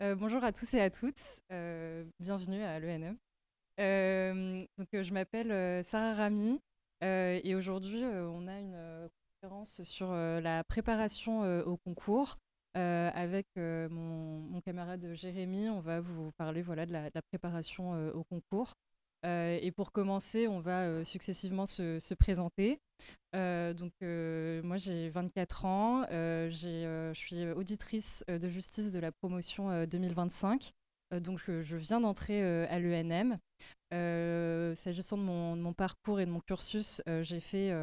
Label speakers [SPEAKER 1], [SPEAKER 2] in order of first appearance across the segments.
[SPEAKER 1] Bonjour à tous et à toutes, bienvenue à l'ENM. Je m'appelle Sarah Rami et aujourd'hui on a une conférence sur la préparation au concours avec mon camarade Jérémy. On va vous parler voilà, de la préparation au concours. Et pour commencer, on va successivement se présenter. Moi, j'ai 24 ans. Je suis auditrice de justice de la promotion 2025. Je viens d'entrer à l'ENM. S'agissant de mon parcours et de mon cursus, j'ai fait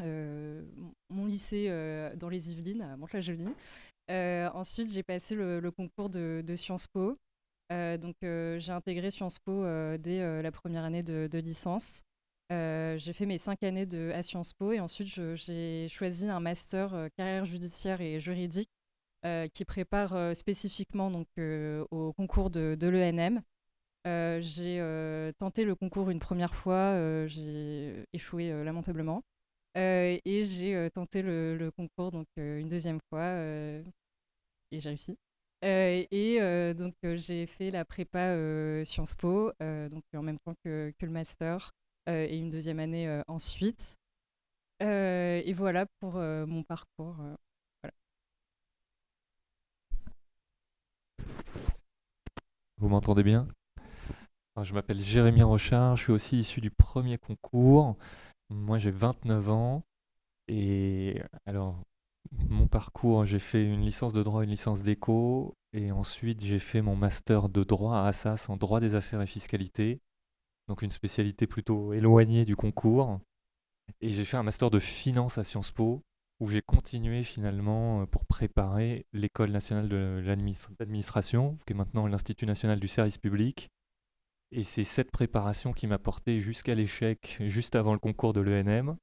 [SPEAKER 1] mon lycée dans les Yvelines, à Mantes-la-Jolie. Ensuite, j'ai passé le concours de Sciences Po. J'ai intégré Sciences Po dès la première année de licence. J'ai fait mes 5 années à Sciences Po et ensuite j'ai choisi un master carrière judiciaire et juridique qui prépare spécifiquement au concours de l'ENM. J'ai tenté le concours une première fois, j'ai échoué lamentablement. Et j'ai tenté le concours une deuxième fois et j'ai réussi. J'ai fait la prépa Sciences Po, en même temps que le master, et une deuxième année ensuite. Et voilà pour mon parcours. Voilà.
[SPEAKER 2] Vous m'entendez bien? Alors, je m'appelle Jérémy Rochard, je suis aussi issu du premier concours. Moi, j'ai 29 ans. Et alors, mon parcours, j'ai fait une licence de droit, une licence d'éco. Et ensuite, j'ai fait mon master de droit à Assas en droit des affaires et fiscalité. Donc, une spécialité plutôt éloignée du concours. Et j'ai fait un master de finance à Sciences Po, où j'ai continué finalement pour préparer l'École nationale de l'administration, qui est maintenant l'Institut national du service public. Et c'est cette préparation qui m'a porté jusqu'à l'échec, juste avant le concours de l'ENM.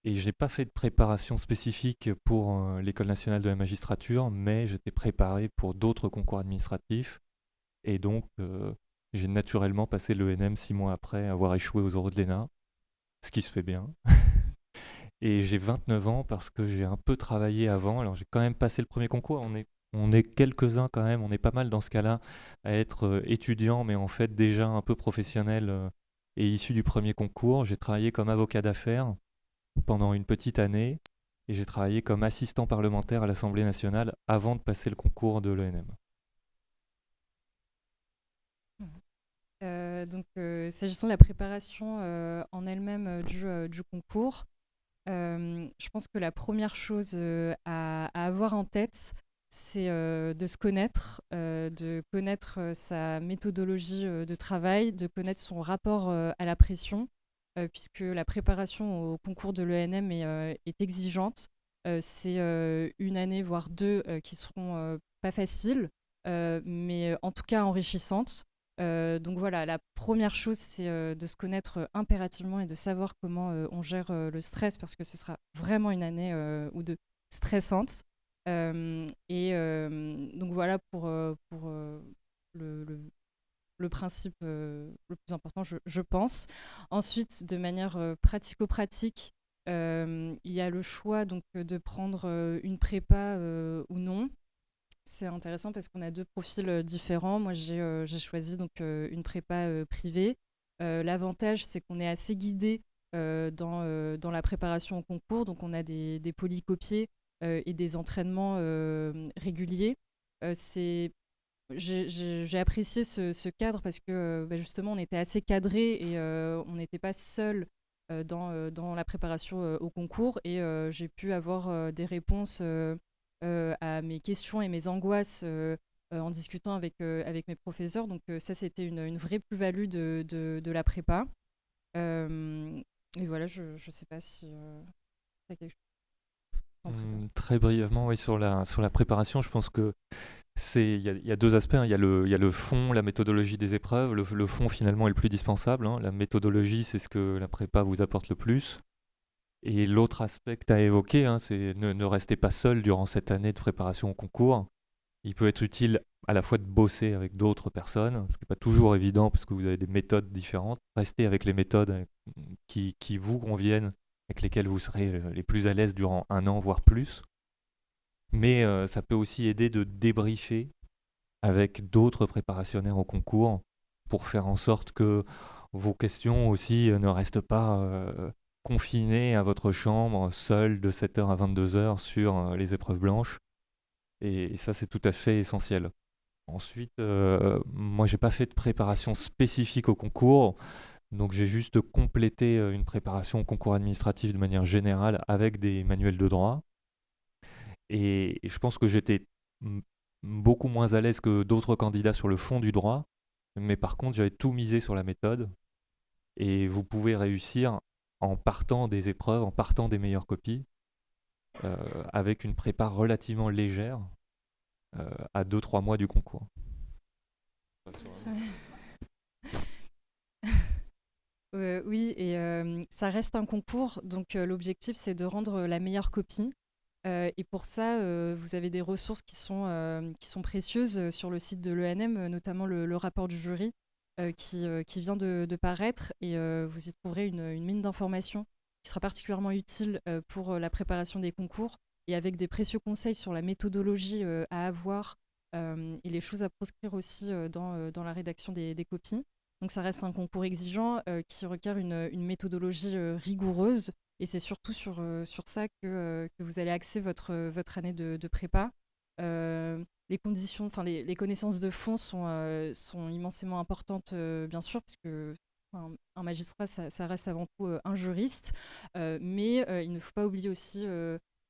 [SPEAKER 2] Et je n'ai pas fait de préparation spécifique pour l'École nationale de la magistrature, mais j'étais préparé pour d'autres concours administratifs. Et donc, j'ai naturellement passé l'ENM 6 mois après avoir échoué aux Oraux de l'ENA, ce qui se fait bien. Et j'ai 29 ans parce que j'ai un peu travaillé avant. Alors, j'ai quand même passé le premier concours. On est quelques-uns quand même, on est pas mal dans ce cas-là à être étudiant, mais en fait déjà un peu professionnel et issu du premier concours. J'ai travaillé comme avocat d'affaires pendant une petite année et j'ai travaillé comme assistant parlementaire à l'Assemblée nationale avant de passer le concours de l'ENM.
[SPEAKER 1] S'agissant de la préparation en elle-même du concours, je pense que la première chose à avoir en tête, c'est de se connaître, de connaître sa méthodologie de travail, de connaître son rapport à la pression, puisque la préparation au concours de l'ENM est exigeante. C'est une année, voire deux, qui seront pas faciles, mais en tout cas enrichissantes. Voilà, la première chose, c'est de se connaître impérativement et de savoir comment on gère le stress parce que ce sera vraiment une année ou deux stressante. Voilà pour le principe le plus important, je pense. Ensuite, de manière pratico-pratique, il y a le choix de prendre une prépa ou non. C'est intéressant parce qu'on a deux profils différents. Moi, j'ai choisi une prépa privée. L'avantage, c'est qu'on est assez guidé dans la préparation au concours. Donc, on a des polycopiés et des entraînements réguliers. C'est J'ai apprécié ce cadre parce que justement, on était assez cadré et on n'était pas seul dans la préparation au concours. Et j'ai pu avoir des réponses à mes questions et mes angoisses en discutant avec mes professeurs. Ça, c'était une vraie plus-value de la prépa. Euh, et voilà, je ne sais pas si tu as quelque chose en prépa.
[SPEAKER 2] Très brièvement, oui, sur la préparation, je pense que il y a deux aspects, hein. Il y a le fond, la méthodologie des épreuves. Le fond, finalement, est le plus dispensable, hein. La méthodologie, c'est ce que la prépa vous apporte le plus. Et l'autre aspect que tu as évoqué, hein, c'est ne restez pas seul durant cette année de préparation au concours. Il peut être utile à la fois de bosser avec d'autres personnes, ce qui n'est pas toujours évident parce que vous avez des méthodes différentes. Restez avec les méthodes qui vous conviennent, avec lesquelles vous serez les plus à l'aise durant un an, voire plus. Mais ça peut aussi aider de débriefer avec d'autres préparationnaires au concours pour faire en sorte que vos questions aussi ne restent pas confinées à votre chambre, seul de 7h à 22h sur les épreuves blanches. Et ça, c'est tout à fait essentiel. Ensuite, moi, j'ai pas fait de préparation spécifique au concours, donc j'ai juste complété une préparation au concours administratif de manière générale avec des manuels de droit. Et je pense que j'étais beaucoup moins à l'aise que d'autres candidats sur le fond du droit, mais par contre, j'avais tout misé sur la méthode. Et vous pouvez réussir en partant des épreuves, en partant des meilleures copies, euh, avec une prépa relativement légère à 2-3 mois du concours.
[SPEAKER 1] Oui, et ça reste un concours, donc l'objectif c'est de rendre la meilleure copie. Et pour ça, vous avez des ressources qui sont précieuses sur le site de l'ENM, notamment le rapport du jury qui vient de paraître. Et vous y trouverez une mine d'informations qui sera particulièrement utile pour la préparation des concours et avec des précieux conseils sur la méthodologie à avoir et les choses à proscrire aussi dans la rédaction des copies. Donc ça reste un concours exigeant qui requiert une méthodologie rigoureuse et c'est surtout sur ça que vous allez axer votre année de prépa. Les conditions, enfin les connaissances de fond sont immensément importantes, bien sûr, parce que un magistrat, ça reste avant tout un juriste, mais il ne faut pas oublier aussi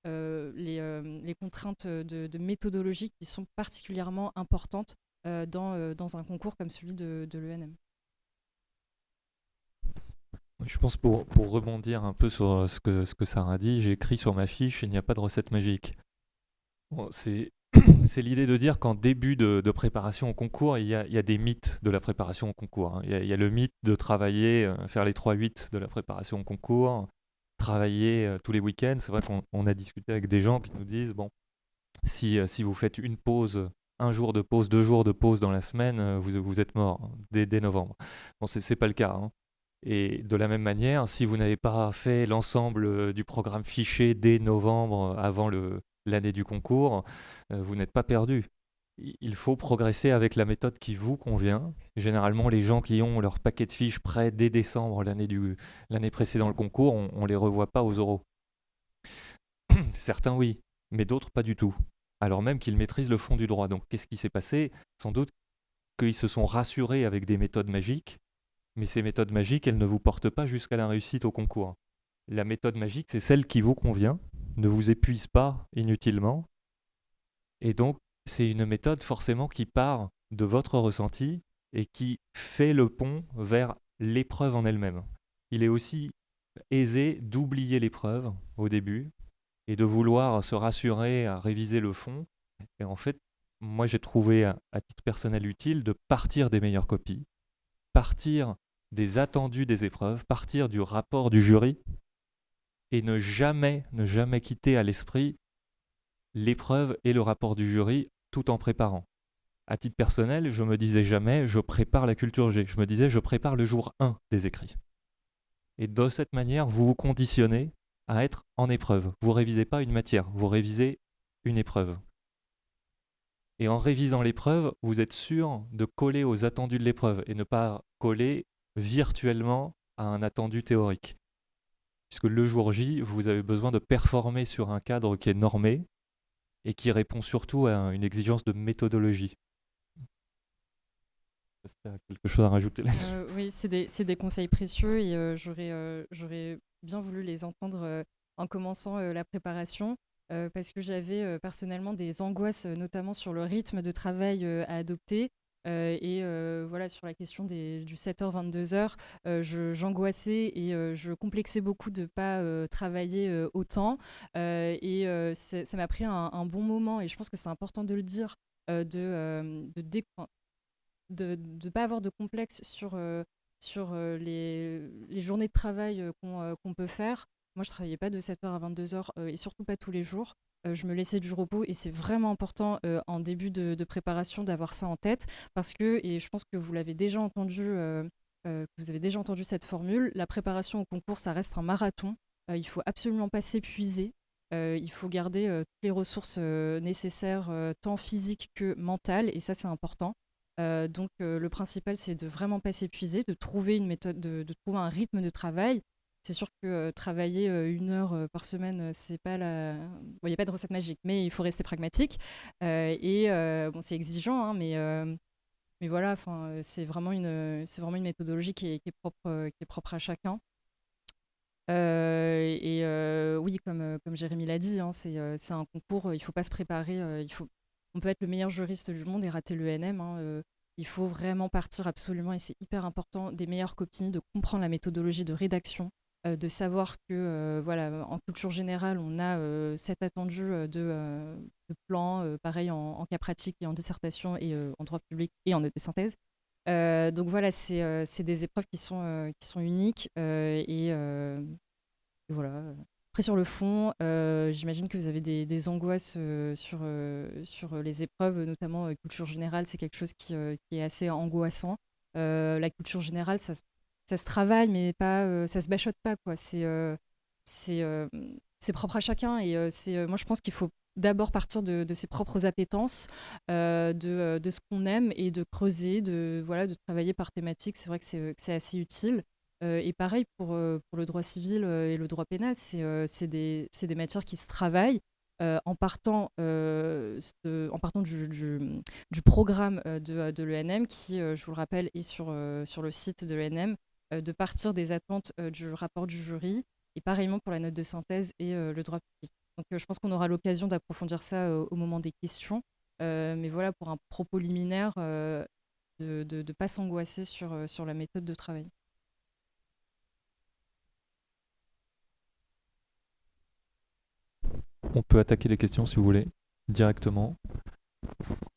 [SPEAKER 1] les contraintes de méthodologie qui sont particulièrement importantes dans un concours comme celui de l'ENM.
[SPEAKER 2] Je pense pour rebondir un peu sur ce que Sarah dit, j'ai écrit sur ma fiche, il n'y a pas de recette magique. Bon, c'est l'idée de dire qu'en début de préparation au concours, il y a des mythes de la préparation au concours, hein. Il y a le mythe de travailler, faire les 3-8 de la préparation au concours, travailler tous les week-ends. C'est vrai qu'on a discuté avec des gens qui nous disent, bon, si vous faites une pause, un jour de pause, 2 jours de pause dans la semaine, vous êtes mort hein, dès novembre. Bon, c'est pas le cas, hein. Et de la même manière, si vous n'avez pas fait l'ensemble du programme fiché dès novembre avant l'année du concours, vous n'êtes pas perdu. Il faut progresser avec la méthode qui vous convient. Généralement, les gens qui ont leur paquet de fiches prêt dès décembre l'année précédant le concours, on ne les revoit pas aux oraux. Certains oui, mais d'autres pas du tout. Alors même qu'ils maîtrisent le fond du droit. Donc qu'est-ce qui s'est passé? Sans doute qu'ils se sont rassurés avec des méthodes magiques, mais ces méthodes magiques, elles ne vous portent pas jusqu'à la réussite au concours. La méthode magique, c'est celle qui vous convient, ne vous épuise pas inutilement, et donc c'est une méthode forcément qui part de votre ressenti et qui fait le pont vers l'épreuve en elle-même. Il est aussi aisé d'oublier l'épreuve au début et de vouloir se rassurer à réviser le fond. Et en fait, moi j'ai trouvé à titre personnel utile de partir des meilleures copies, partir des attendus des épreuves, partir du rapport du jury et ne jamais quitter à l'esprit l'épreuve et le rapport du jury tout en préparant. À titre personnel, je me disais jamais je prépare la culture G, je me disais je prépare le jour 1 des écrits. Et de cette manière, vous vous conditionnez à être en épreuve. Vous ne révisez pas une matière, vous révisez une épreuve. Et en révisant l'épreuve, vous êtes sûr de coller aux attendus de l'épreuve et ne pas coller virtuellement à un attendu théorique. Puisque le jour J, vous avez besoin de performer sur un cadre qui est normé et qui répond surtout à une exigence de méthodologie. Est-ce qu'il y a quelque chose à rajouter là-dessus?
[SPEAKER 1] Oui, c'est des conseils précieux et j'aurais bien voulu les entendre en commençant la préparation parce que j'avais personnellement des angoisses, notamment sur le rythme de travail à adopter. Et voilà, sur la question du 7h-22h, j'angoissais et je complexais beaucoup de ne pas travailler autant. Et ça m'a pris un bon moment, et je pense que c'est important de le dire, de ne pas avoir de complexe sur les journées de travail qu'on peut faire. Moi, je ne travaillais pas de 7h à 22h et surtout pas tous les jours. Je me laissais du repos et c'est vraiment important en début de préparation d'avoir ça en tête parce que, et je pense que vous l'avez déjà entendu, vous avez déjà entendu cette formule, la préparation au concours, ça reste un marathon. Il ne faut absolument pas s'épuiser. il faut garder toutes les ressources nécessaires, tant physiques que mentales, et ça, c'est important. Donc, le principal, c'est de vraiment pas s'épuiser, de trouver une méthode, de trouver un rythme de travail. C'est sûr que travailler 1 heure par semaine, c'est pas la... Bon, il n'y a pas de recette magique, mais il faut rester pragmatique. Bon, c'est exigeant, hein, mais voilà, c'est vraiment une méthodologie qui est propre, qui est propre à chacun. Oui, comme Jérémy l'a dit, hein, c'est un concours, il ne faut pas se préparer. On peut être le meilleur juriste du monde et rater l'ENM. Hein, il faut vraiment partir absolument, et c'est hyper important, des meilleures copies, de comprendre la méthodologie de rédaction, de savoir que voilà, en culture générale, on a cet attendu de plan, pareil en cas pratique et en dissertation et en droit public et en note de synthèse. Donc voilà, c'est des épreuves qui sont uniques et voilà. Après, sur le fond, j'imagine que vous avez des angoisses sur les épreuves, notamment culture générale, c'est quelque chose qui est assez angoissant. La culture générale, ça se travaille, mais pas, ça se bachote pas, quoi. C'est, euh, c'est propre à chacun et moi, je pense qu'il faut d'abord partir de ses propres appétences, de ce qu'on aime et de creuser, voilà, de travailler par thématique. C'est vrai que c'est assez utile. Et pareil pour le droit civil et le droit pénal, c'est des matières qui se travaillent en partant du programme de l'ENM qui, je vous le rappelle, est sur le site de l'ENM, de partir des attentes du rapport du jury, et pareillement pour la note de synthèse et le droit public. Donc je pense qu'on aura l'occasion d'approfondir ça au moment des questions. Mais voilà, pour un propos liminaire, de ne pas s'angoisser sur la méthode de travail.
[SPEAKER 2] On peut attaquer les questions si vous voulez, directement.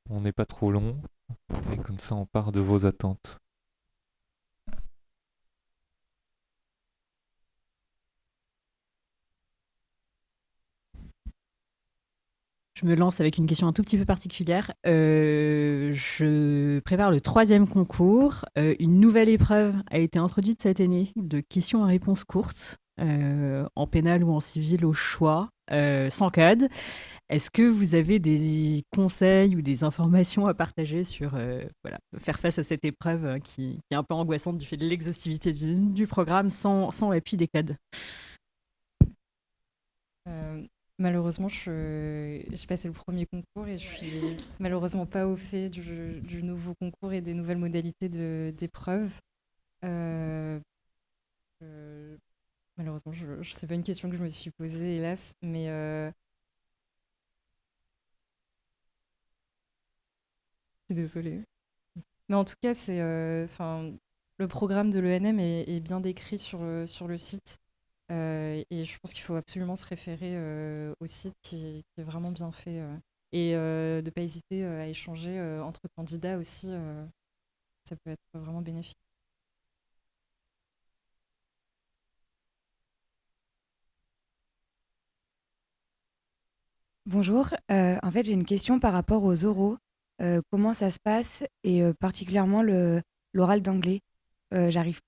[SPEAKER 2] On n'est pas trop long. Et comme ça, on part de vos attentes.
[SPEAKER 3] Je me lance avec une question un tout petit peu particulière. Je prépare le 3e concours. Une nouvelle épreuve a été introduite cette année de questions à réponse courtes, en pénal ou en civil au choix, sans code. Est-ce que vous avez des conseils ou des informations à partager sur voilà, faire face à cette épreuve qui est un peu angoissante du fait de l'exhaustivité du programme sans l'appui des codes?
[SPEAKER 1] Malheureusement, j'ai passé le premier concours et je suis malheureusement pas au fait du nouveau concours et des nouvelles modalités d'épreuve. Euh, euh, Malheureusement, c'est pas une question que je me suis posée, hélas, mais je suis désolée. Mais en tout cas, le programme de l'ENM est bien décrit sur le site. Et je pense qu'il faut absolument se référer au site qui est vraiment bien fait. Et de ne pas hésiter à échanger entre candidats aussi. Ça peut être vraiment bénéfique.
[SPEAKER 4] Bonjour, en fait j'ai une question par rapport aux oraux. Comment ça se passe et particulièrement l'oral d'anglais. J'arrive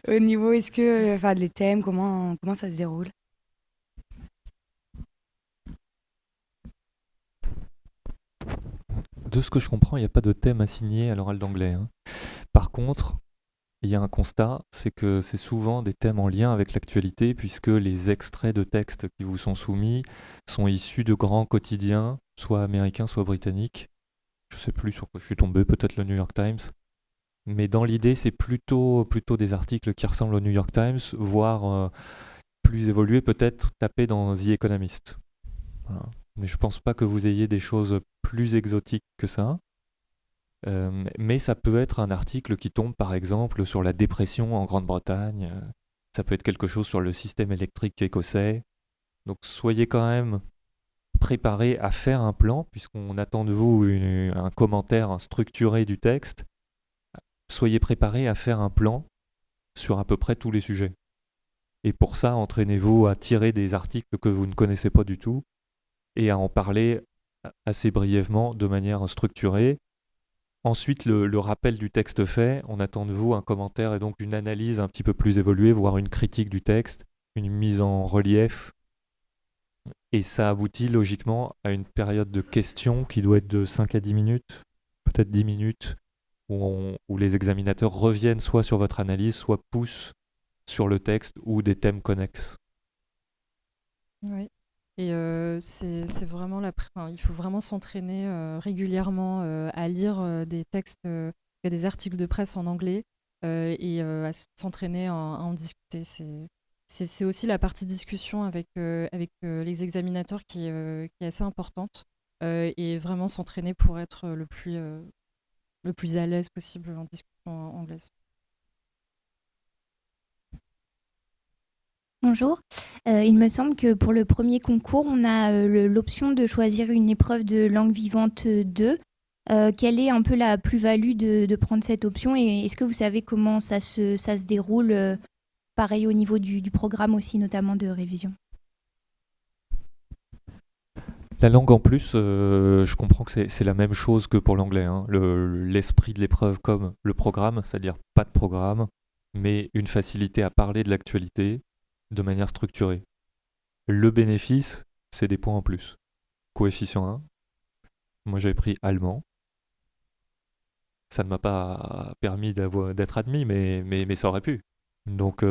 [SPEAKER 4] au niveau, est-ce que, enfin les thèmes, comment ça se déroule?
[SPEAKER 2] De ce que je comprends, il n'y a pas de thème assigné à l'oral d'anglais. Hein. Par contre, il y a un constat, c'est que c'est souvent des thèmes en lien avec l'actualité, puisque les extraits de textes qui vous sont soumis sont issus de grands quotidiens, soit américains, soit britanniques. Je ne sais plus sur quoi je suis tombé, peut-être le New York Times. Mais dans l'idée, c'est plutôt des articles qui ressemblent au New York Times, voire plus évolués, peut-être tapés dans The Economist. Voilà. Mais je ne pense pas que vous ayez des choses plus exotiques que ça. Mais ça peut être un article qui tombe par exemple sur la dépression en Grande-Bretagne. Ça peut être quelque chose sur le système électrique écossais. Donc soyez quand même préparés à faire un plan, puisqu'on attend de vous un commentaire structuré du texte. Soyez préparés à faire un plan sur à peu près tous les sujets. Et pour ça, entraînez-vous à tirer des articles que vous ne connaissez pas du tout et à en parler assez brièvement de manière structurée. Ensuite, le rappel du texte fait, on attend de vous un commentaire et donc une analyse un petit peu plus évoluée, voire une critique du texte, une mise en relief Et ça aboutit logiquement à une période de questions qui doit être de 5 à 10 minutes, peut-être 10 minutes, où les examinateurs reviennent soit sur votre analyse, soit poussent sur le texte ou des thèmes connexes.
[SPEAKER 1] Oui. Et c'est vraiment il faut vraiment s'entraîner régulièrement à lire des textes, des articles de presse en anglais et à s'entraîner à en discuter. C'est aussi la partie discussion avec les examinateurs qui est assez importante et vraiment s'entraîner pour être le plus à l'aise possible en discussion anglaise.
[SPEAKER 5] Bonjour. Il me semble que pour le premier concours, on a l'option de choisir une épreuve de langue vivante 2. Quelle est un peu la plus-value de prendre cette option et est-ce que vous savez comment ça se déroule pareil au niveau du programme aussi, notamment de révision?
[SPEAKER 2] La langue en plus, je comprends que c'est la même chose que pour l'anglais, hein. L'esprit de l'épreuve comme le programme, c'est-à-dire pas de programme, mais une facilité à parler de l'actualité de manière structurée. Le bénéfice, c'est des points en plus. Coefficient 1. Moi, j'avais pris allemand. Ça ne m'a pas permis d'être admis, mais ça aurait pu. Donc,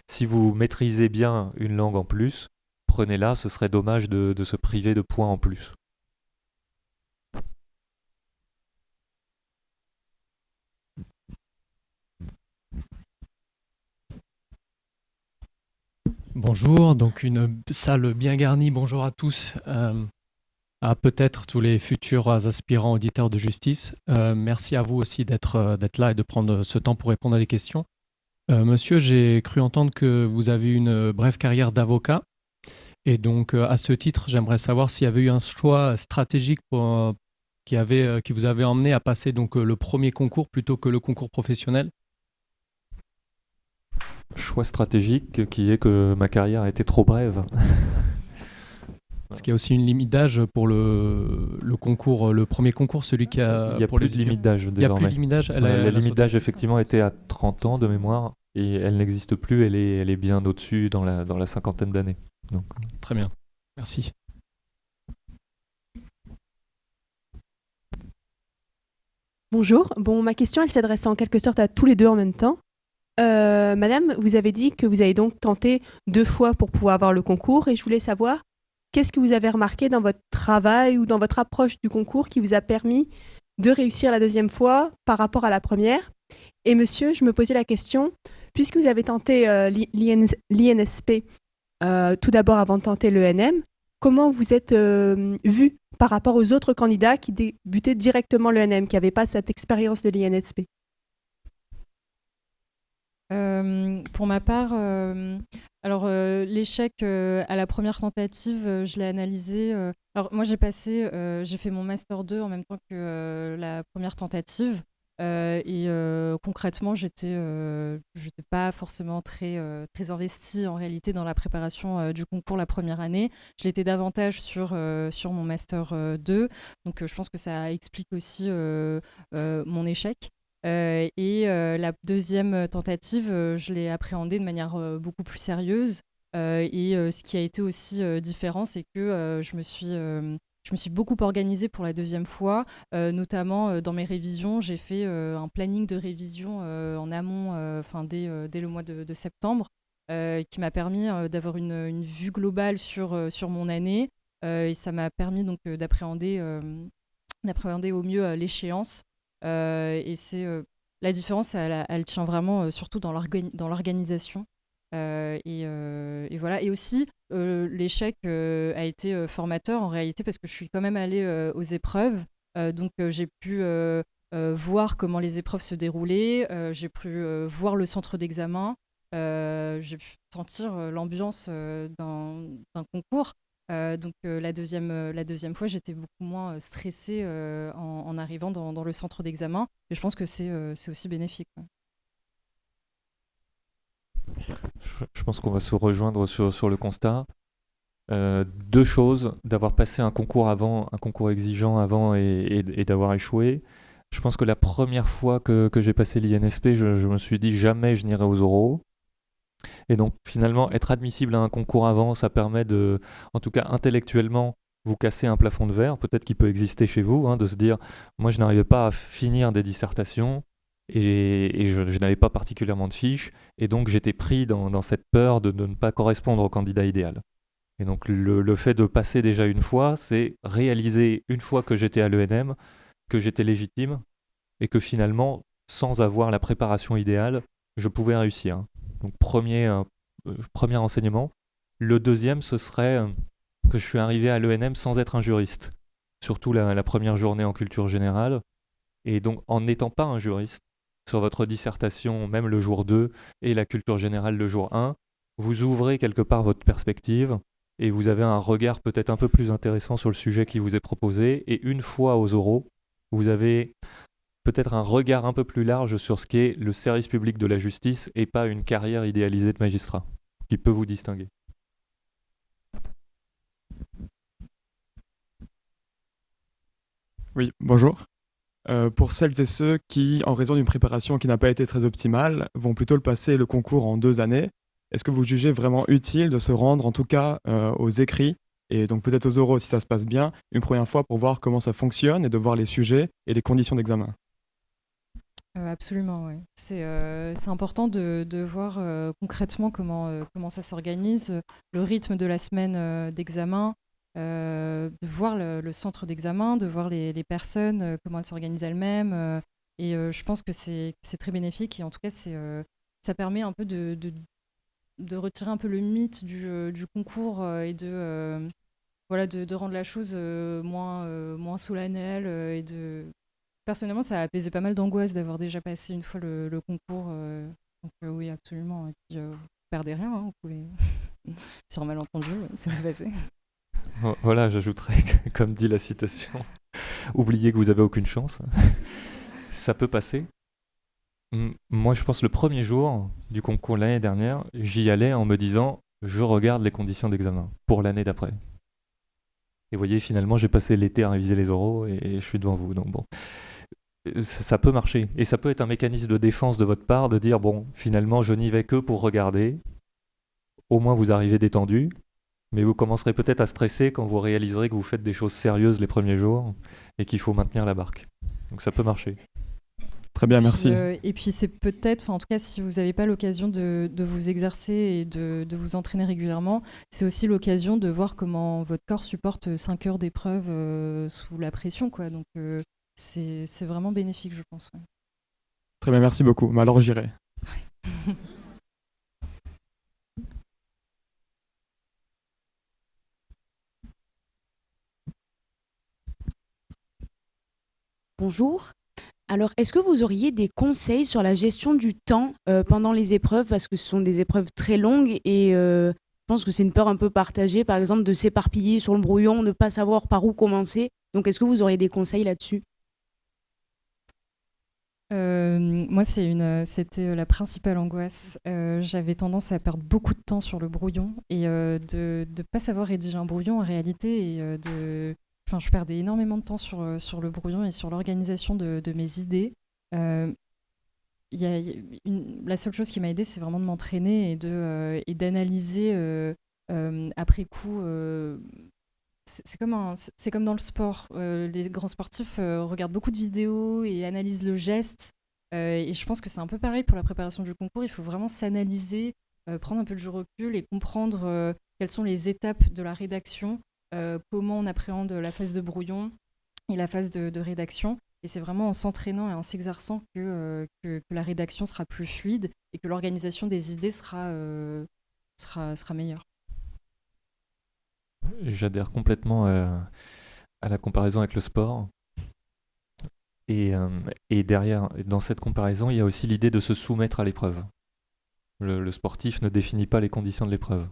[SPEAKER 2] si vous maîtrisez bien une langue en plus, prenez-la, ce serait dommage de se priver de points en plus.
[SPEAKER 6] Bonjour, donc une salle bien garnie, bonjour à tous, à peut-être tous les futurs aspirants auditeurs de justice. Merci à vous aussi d'être là et de prendre ce temps pour répondre à des questions. Monsieur, j'ai cru entendre que vous avez une brève carrière d'avocat. Et donc, à ce titre, j'aimerais savoir s'il y avait eu un choix stratégique qui vous avait emmené à passer donc, le premier concours plutôt que le concours professionnel.
[SPEAKER 2] Choix stratégique qui est que ma carrière a été trop brève.
[SPEAKER 6] Parce qu'il y a aussi une limite d'âge pour le concours, le premier concours, celui qui a...
[SPEAKER 2] Il n'y a plus de limite d'âge désormais.
[SPEAKER 6] Il n'y a plus de limite d'âge.
[SPEAKER 2] La limite d'âge, effectivement, était à 30 ans de mémoire et elle n'existe plus. Elle est bien au-dessus dans la cinquantaine d'années. Donc.
[SPEAKER 6] Très bien. Merci.
[SPEAKER 7] Bonjour. Bon, ma question, elle s'adresse en quelque sorte à tous les deux en même temps. Madame, vous avez dit que vous avez donc tenté 2 fois pour pouvoir avoir le concours et je voulais savoir qu'est-ce que vous avez remarqué dans votre travail ou dans votre approche du concours qui vous a permis de réussir la 2e fois par rapport à la première. Et monsieur, je me posais la question, puisque vous avez tenté l'INSP tout d'abord avant de tenter l'ENM, comment vous êtes vu par rapport aux autres candidats qui débutaient directement l'ENM, qui n'avaient pas cette expérience de l'INSP?
[SPEAKER 1] Pour ma part, l'échec à la première tentative, je l'ai analysé. Alors moi, j'ai fait mon Master 2 en même temps que la première tentative. Concrètement, j'étais pas forcément très investie en réalité dans la préparation du concours la première année. Je l'étais davantage sur mon Master 2. Donc je pense que ça explique aussi mon échec. La deuxième tentative, je l'ai appréhendée de manière beaucoup plus sérieuse. Ce qui a été aussi différent, c'est que je me suis beaucoup organisée pour la deuxième fois, notamment dans mes révisions. J'ai fait un planning de révision en amont, dès le mois de septembre, qui m'a permis d'avoir une vue globale sur mon année. Et ça m'a permis donc d'appréhender au mieux l'échéance. La différence, elle tient vraiment surtout dans l'organisation. Et voilà. Et aussi, l'échec a été formateur en réalité parce que je suis quand même allée aux épreuves. Donc, j'ai pu voir comment les épreuves se déroulaient. J'ai pu voir le centre d'examen. J'ai pu sentir l'ambiance d'un concours. Donc la deuxième fois, j'étais beaucoup moins stressée en arrivant dans le centre d'examen. Et je pense que c'est aussi bénéfique.
[SPEAKER 2] Je pense qu'on va se rejoindre sur le constat. 2 choses, d'avoir passé un concours exigeant avant et d'avoir échoué. Je pense que la première fois que j'ai passé l'INSP, je me suis dit jamais je n'irai aux oraux. Et donc finalement, être admissible à un concours avant, ça permet de, en tout cas intellectuellement, vous casser un plafond de verre, peut-être qu'il peut exister chez vous, hein, de se dire, moi je n'arrivais pas à finir des dissertations et je n'avais pas particulièrement de fiches, et donc j'étais pris dans cette peur de ne pas correspondre au candidat idéal. Et donc le fait de passer déjà une fois, c'est réaliser une fois que j'étais à l'ENM, que j'étais légitime, et que finalement, sans avoir la préparation idéale, je pouvais réussir. Donc premier enseignement. Le deuxième, ce serait que je suis arrivé à l'ENM sans être un juriste, surtout la première journée en culture générale. Et donc en n'étant pas un juriste, sur votre dissertation, même le jour 2, et la culture générale le jour 1, vous ouvrez quelque part votre perspective, et vous avez un regard peut-être un peu plus intéressant sur le sujet qui vous est proposé, et une fois aux oraux, vous avez peut-être un regard un peu plus large sur ce qu'est le service public de la justice et pas une carrière idéalisée de magistrat, qui peut vous distinguer.
[SPEAKER 8] Oui, bonjour. Pour celles et ceux qui, en raison d'une préparation qui n'a pas été très optimale, vont plutôt le passer le concours en 2 années, est-ce que vous jugez vraiment utile de se rendre, en tout cas, aux écrits, et donc peut-être aux oraux si ça se passe bien, une première fois pour voir comment ça fonctionne et de voir les sujets et les conditions d'examen?
[SPEAKER 1] Absolument, oui. C'est important de voir concrètement comment ça s'organise, le rythme de la semaine d'examen, de voir le centre d'examen, de voir les personnes, comment elles s'organisent elles-mêmes. Et je pense que c'est très bénéfique. Et en tout cas, ça permet un peu de retirer un peu le mythe du concours et voilà, de rendre la chose moins solennelle et de... Personnellement, ça a apaisé pas mal d'angoisse d'avoir déjà passé une fois le concours. Donc oui, absolument. Et puis, vous perdez rien, hein, vous pouvez... Sur un malentendu, c'est mal passé.
[SPEAKER 2] Voilà, j'ajouterais, comme dit la citation, oubliez que vous avez aucune chance. Ça peut passer. Moi, je pense le premier jour du concours l'année dernière, j'y allais en me disant, je regarde les conditions d'examen pour l'année d'après. Et vous voyez, finalement, j'ai passé l'été à réviser les oraux et je suis devant vous. Donc bon, ça peut marcher. Et ça peut être un mécanisme de défense de votre part de dire, bon, finalement, je n'y vais que pour regarder. Au moins, vous arrivez détendu. Mais vous commencerez peut-être à stresser quand vous réaliserez que vous faites des choses sérieuses les premiers jours et qu'il faut maintenir la barque. Donc ça peut marcher.
[SPEAKER 8] Très bien, merci.
[SPEAKER 1] Et puis c'est peut-être, en tout cas si vous n'avez pas l'occasion de vous exercer et de vous entraîner régulièrement, c'est aussi l'occasion de voir comment votre corps supporte 5 heures d'épreuve sous la pression, quoi. Donc c'est vraiment bénéfique, je pense. Ouais.
[SPEAKER 8] Très bien, merci beaucoup. Mais alors j'irai.
[SPEAKER 9] Bonjour. Alors, est-ce que vous auriez des conseils sur la gestion du temps pendant les épreuves, parce que ce sont des épreuves très longues et je pense que c'est une peur un peu partagée, par exemple, de s'éparpiller sur le brouillon, ne pas savoir par où commencer. Donc, est-ce que vous auriez des conseils là-dessus?
[SPEAKER 1] Moi, c'était la principale angoisse. J'avais tendance à perdre beaucoup de temps sur le brouillon et de ne pas savoir rédiger un brouillon en réalité et je perdais énormément de temps sur le brouillon et sur l'organisation de mes idées. La seule chose qui m'a aidée, c'est vraiment de m'entraîner et d'analyser après coup. C'est comme dans le sport. Les grands sportifs regardent beaucoup de vidéos et analysent le geste. Et je pense que c'est un peu pareil pour la préparation du concours. Il faut vraiment s'analyser, prendre un peu de recul et comprendre quelles sont les étapes de la rédaction. Comment on appréhende la phase de brouillon et la phase de rédaction. Et c'est vraiment en s'entraînant et en s'exerçant que la rédaction sera plus fluide et que l'organisation des idées sera meilleure.
[SPEAKER 2] J'adhère complètement à la comparaison avec le sport. Et derrière, dans cette comparaison, il y a aussi l'idée de se soumettre à l'épreuve. Le sportif ne définit pas les conditions de l'épreuve.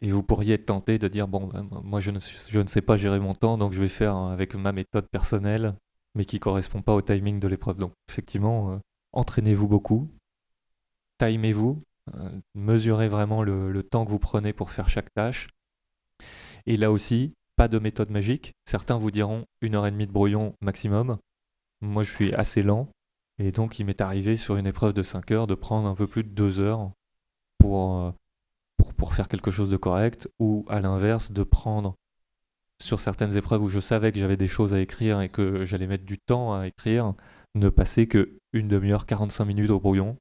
[SPEAKER 2] Et vous pourriez être tenté de dire, bon, moi je ne sais pas gérer mon temps, donc je vais faire avec ma méthode personnelle, mais qui ne correspond pas au timing de l'épreuve. Donc effectivement, entraînez-vous beaucoup, timez-vous, mesurez vraiment le temps que vous prenez pour faire chaque tâche. Et là aussi, pas de méthode magique. Certains vous diront 1h30 de brouillon maximum. Moi je suis assez lent, et donc il m'est arrivé sur une épreuve de 5 heures de prendre un peu plus de 2 heures pour faire quelque chose de correct, ou à l'inverse, de prendre sur certaines épreuves où je savais que j'avais des choses à écrire et que j'allais mettre du temps à écrire, ne passer que une demi-heure, 45 minutes au brouillon.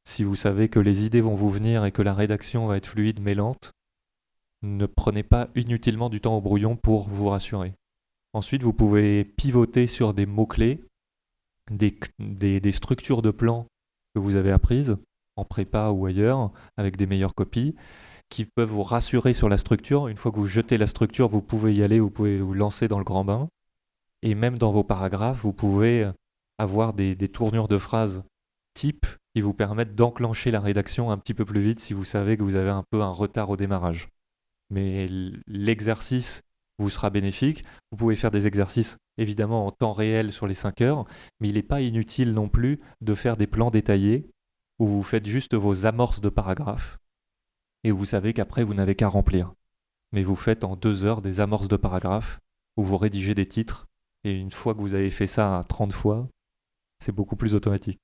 [SPEAKER 2] Si vous savez que les idées vont vous venir et que la rédaction va être fluide mais lente, ne prenez pas inutilement du temps au brouillon pour vous rassurer. Ensuite, vous pouvez pivoter sur des mots-clés, des structures de plans que vous avez apprises, en prépa ou ailleurs, avec des meilleures copies, qui peuvent vous rassurer sur la structure. Une fois que vous jetez la structure, vous pouvez y aller, vous pouvez vous lancer dans le grand bain. Et même dans vos paragraphes, vous pouvez avoir des tournures de phrases type qui vous permettent d'enclencher la rédaction un petit peu plus vite si vous savez que vous avez un peu un retard au démarrage. Mais l'exercice vous sera bénéfique. Vous pouvez faire des exercices évidemment en temps réel sur les 5 heures, mais il n'est pas inutile non plus de faire des plans détaillés où vous faites juste vos amorces de paragraphes et vous savez qu'après vous n'avez qu'à remplir. Mais vous faites en 2 heures des amorces de paragraphes où vous rédigez des titres et une fois que vous avez fait ça 30 fois, c'est beaucoup plus automatique.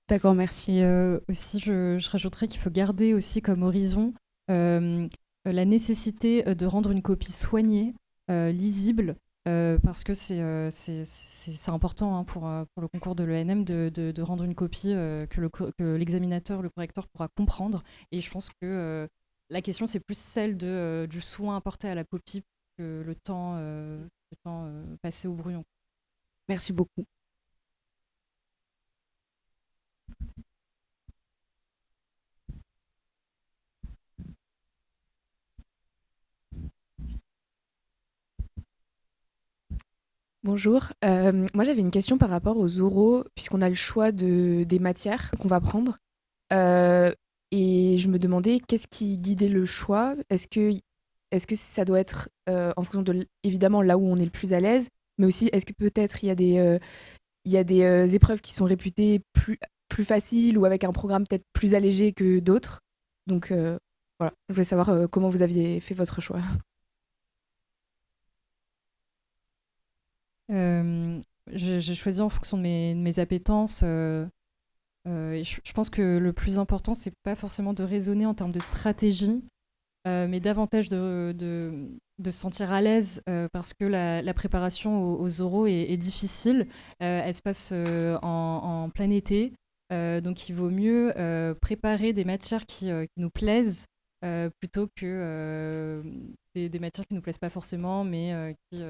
[SPEAKER 9] D'accord, merci.
[SPEAKER 1] Et aussi, je rajouterais qu'il faut garder aussi comme horizon la nécessité de rendre une copie soignée, lisible, parce que c'est important hein, pour le concours de l'ENM de rendre une copie que l'examinateur, le correcteur pourra comprendre. Et je pense que la question, c'est plus celle du soin apporté à la copie que le temps passé au brouillon.
[SPEAKER 9] Merci beaucoup.
[SPEAKER 10] Bonjour, moi j'avais une question par rapport aux oraux, puisqu'on a le choix des matières qu'on va prendre. Et je me demandais qu'est-ce qui guidait le choix. Est-ce que ça doit être en fonction de, évidemment, là où on est le plus à l'aise, mais aussi est-ce que peut-être il y a des épreuves qui sont réputées plus faciles ou avec un programme peut-être plus allégé que d'autres. Donc voilà, je voulais savoir comment vous aviez fait votre choix.
[SPEAKER 1] J'ai choisi en fonction de mes appétences. Et je pense que le plus important, c'est pas forcément de raisonner en termes de stratégie, mais davantage de se sentir à l'aise parce que la préparation aux oraux est difficile. Elle se passe en plein été. Donc il vaut mieux préparer des matières qui nous plaisent plutôt que des matières qui nous plaisent pas forcément, mais qui...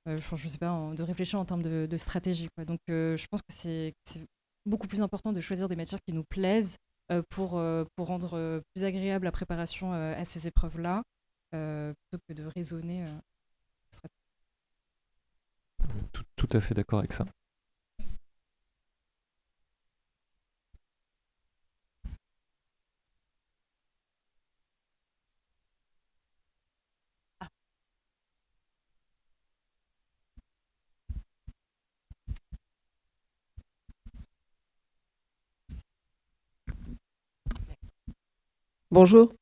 [SPEAKER 1] je sais pas, de réfléchir en termes de stratégie, quoi. Donc, je pense que c'est beaucoup plus important de choisir des matières qui nous plaisent pour rendre plus agréable la préparation à ces épreuves-là, plutôt que de raisonner.
[SPEAKER 2] Tout à fait d'accord avec ça.
[SPEAKER 11] Bonjour.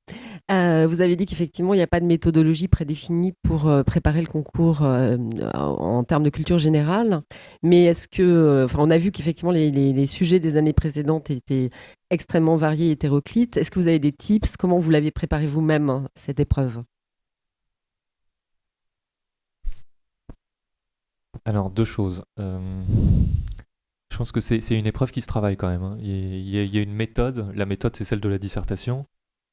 [SPEAKER 11] Vous avez dit qu'effectivement, il n'y a pas de méthodologie prédéfinie pour préparer le concours en termes de culture générale. Mais est-ce que, on a vu qu'effectivement, les sujets des années précédentes étaient extrêmement variés et hétéroclites. Est-ce que vous avez des tips? Comment vous l'avez préparé vous-même, hein, cette épreuve?
[SPEAKER 2] Alors, 2 choses. Je pense que c'est une épreuve qui se travaille quand même, hein. Il y a une méthode. La méthode, c'est celle de la dissertation.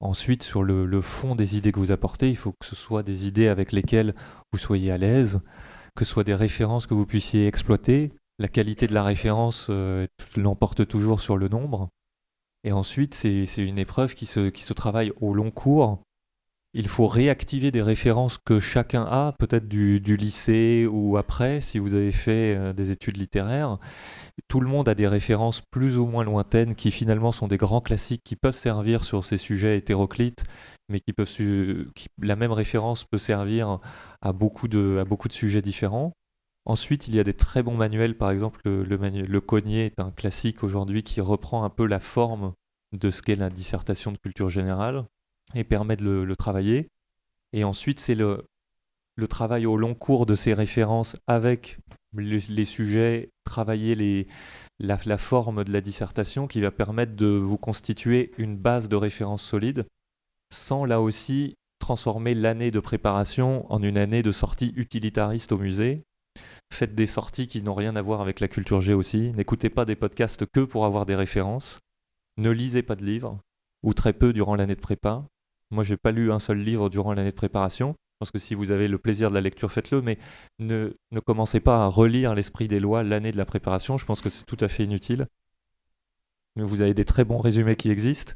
[SPEAKER 2] Ensuite, sur le fond des idées que vous apportez, il faut que ce soit des idées avec lesquelles vous soyez à l'aise, que ce soit des références que vous puissiez exploiter. La qualité de la référence l'emporte toujours sur le nombre. Et ensuite, c'est une épreuve qui se travaille au long cours. Il faut réactiver des références que chacun a, peut-être du lycée ou après, si vous avez fait des études littéraires. Tout le monde a des références plus ou moins lointaines qui finalement sont des grands classiques qui peuvent servir sur ces sujets hétéroclites, mais la même référence peut servir à beaucoup de sujets différents. Ensuite, il y a des très bons manuels, par exemple le Cognier est un classique aujourd'hui qui reprend un peu la forme de ce qu'est la dissertation de culture générale et permet de le travailler. Et ensuite, c'est le travail au long cours de ces références avec les sujets, travailler la forme de la dissertation qui va permettre de vous constituer une base de référence solide sans là aussi transformer l'année de préparation en une année de sortie utilitariste au musée. Faites des sorties qui n'ont rien à voir avec la culture G aussi. N'écoutez pas des podcasts que pour avoir des références. Ne lisez pas de livres, ou très peu durant l'année de prépa. Moi, j'ai pas lu un seul livre durant l'année de préparation. Je pense que si vous avez le plaisir de la lecture, faites-le, mais ne commencez pas à relire l'esprit des lois l'année de la préparation. Je pense que c'est tout à fait inutile. Mais vous avez des très bons résumés qui existent.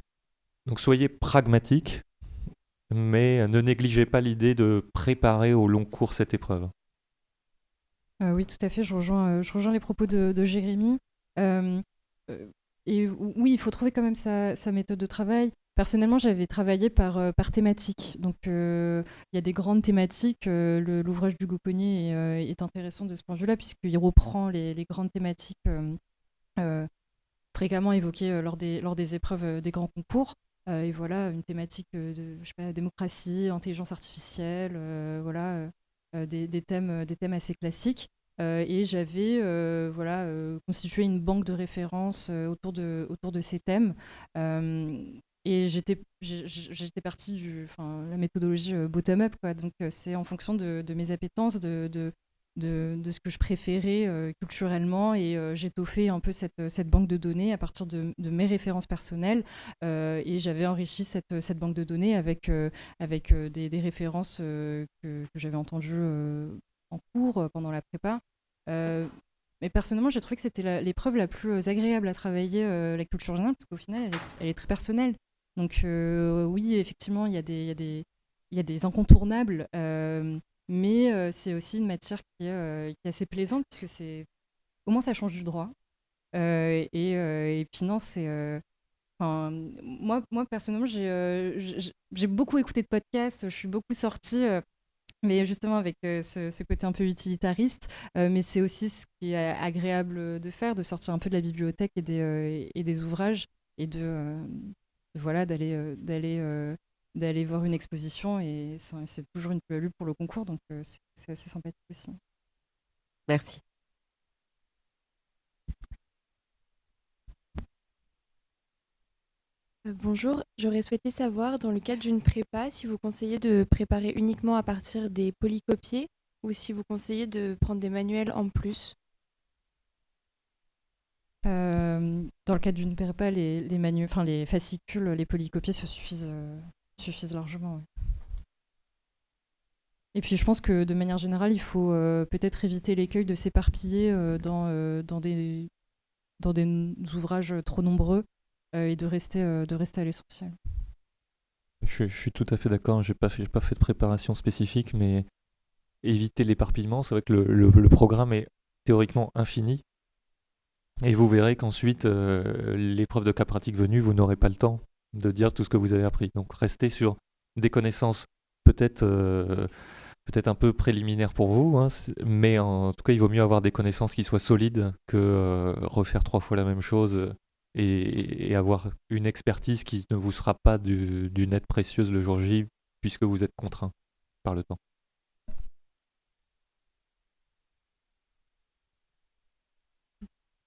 [SPEAKER 2] Donc soyez pragmatiques, mais ne négligez pas l'idée de préparer au long cours cette épreuve.
[SPEAKER 1] Oui, tout à fait, je rejoins les propos de Jérémy. Et oui, il faut trouver quand même sa méthode de travail. Personnellement, j'avais travaillé par thématique. Donc, il y a des grandes thématiques. L'ouvrage d'Hugo Cognier est intéressant de ce point de vue-là, puisqu'il reprend les grandes thématiques fréquemment évoquées lors des épreuves des grands concours. Et voilà, une thématique de démocratie, intelligence artificielle, des thèmes assez classiques. Et j'avais constitué une banque de références autour de ces thèmes. Et j'étais partie la méthodologie bottom-up, quoi. Donc c'est en fonction de mes appétences, de ce que je préférais culturellement, et j'étoffais un peu cette banque de données à partir de mes références personnelles, et j'avais enrichi cette banque de données avec des références que j'avais entendues en cours pendant la prépa. Mais personnellement, j'ai trouvé que c'était l'épreuve la plus agréable à travailler, la culture générale, parce qu'au final, elle est très personnelle. Donc oui, effectivement, il y a des incontournables, mais c'est aussi une matière qui est assez plaisante, puisque au moins ça change du droit. Et puis non, moi personnellement, j'ai beaucoup écouté de podcasts, je suis beaucoup sortie, mais justement avec ce côté un peu utilitariste. Mais c'est aussi ce qui est agréable de faire, de sortir un peu de la bibliothèque et des ouvrages, et d'aller voir une exposition, et c'est toujours une plus-value pour le concours, donc c'est assez sympathique aussi.
[SPEAKER 11] Merci.
[SPEAKER 10] Bonjour, j'aurais souhaité savoir, dans le cadre d'une prépa, si vous conseillez de préparer uniquement à partir des polycopiés ou si vous conseillez de prendre des manuels en plus.
[SPEAKER 1] Dans le cadre d'une prépa, les fascicules, les polycopiés suffisent largement. Ouais. Et puis je pense que de manière générale, il faut peut-être éviter l'écueil de s'éparpiller dans des ouvrages trop nombreux, et de rester à l'essentiel.
[SPEAKER 2] Je suis tout à fait d'accord, j'ai pas fait de préparation spécifique, mais éviter l'éparpillement. C'est vrai que le programme est théoriquement infini. Et vous verrez qu'ensuite, l'épreuve de cas pratique venue, vous n'aurez pas le temps de dire tout ce que vous avez appris. Donc restez sur des connaissances peut-être un peu préliminaires pour vous, hein, mais en tout cas, il vaut mieux avoir des connaissances qui soient solides que refaire 3 fois la même chose et avoir une expertise qui ne vous sera pas d'une aide précieuse le jour J, puisque vous êtes contraint par le temps.